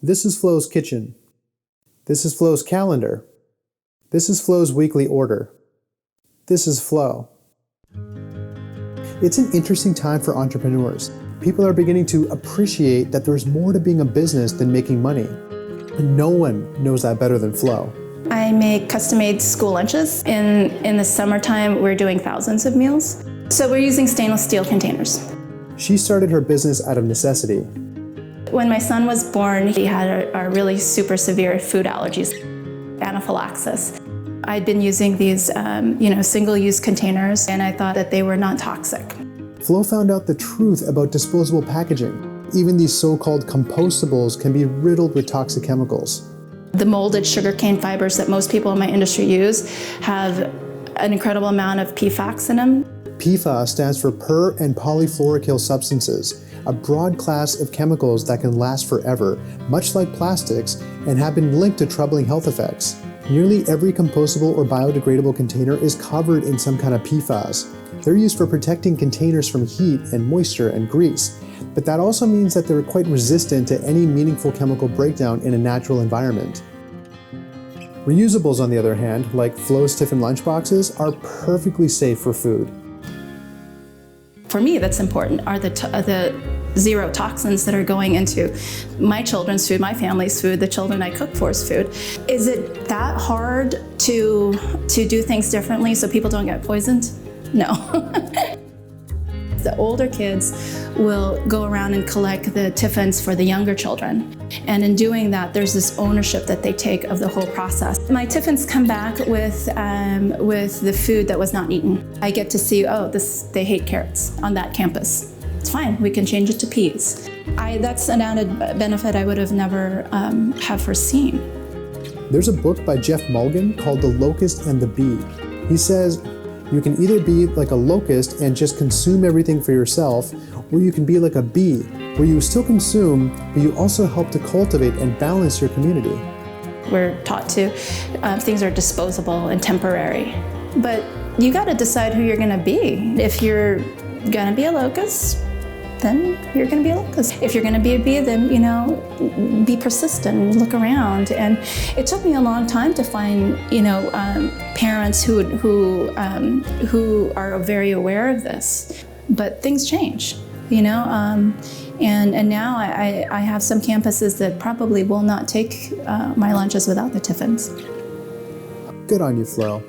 This is Flo's kitchen. This is Flo's calendar. This is Flo's weekly order. This is Flo. It's an interesting time for entrepreneurs. People are beginning to appreciate that there's more to being a business than making money. And no one knows that better than Flo. I make custom-made school lunches. In the summertime, we're doing thousands of meals. So we're using stainless steel containers. She started her business out of necessity. When my son was born, he had a really super severe food allergies, anaphylaxis. I'd been using these single-use containers, and I thought that they were non-toxic. Flo found out the truth about disposable packaging. Even these so-called compostables can be riddled with toxic chemicals. The molded sugarcane fibers that most people in my industry use have an incredible amount of PFAS in them. PFAS stands for per- and polyfluoroalkyl substances, a broad class of chemicals that can last forever, much like plastics, and have been linked to troubling health effects. Nearly every compostable or biodegradable container is covered in some kind of PFAS. They're used for protecting containers from heat and moisture and grease, but that also means that they're quite resistant to any meaningful chemical breakdown in a natural environment. Reusables, on the other hand, like Flo's Tiffen Lunchboxes, are perfectly safe for food. For me, that's important, are the zero toxins that are going into my children's food, my family's food, the children I cook for's food. Is it that hard to do things differently so people don't get poisoned? No. The older kids will go around and collect the Tiffins for the younger children. And in doing that, there's this ownership that they take of the whole process. My Tiffins come back with the food that was not eaten. I get to see, they hate carrots on that campus. It's fine, we can change it to peas. That's an added benefit I would have never have foreseen. There's a book by Jeff Mulgan called The Locust and the Bee. He says, you can either be like a locust and just consume everything for yourself, or you can be like a bee, where you still consume, but you also help to cultivate and balance your community. We're taught to, things are disposable and temporary, but you gotta decide who you're gonna be. If you're gonna be a locust, then you're gonna be a locust. If you're gonna be a bee, then, be persistent, look around. And it took me a long time to find, parents who are very aware of this. But things change, and now I have some campuses that probably will not take my lunches without the Tiffins. Good on you, Flo.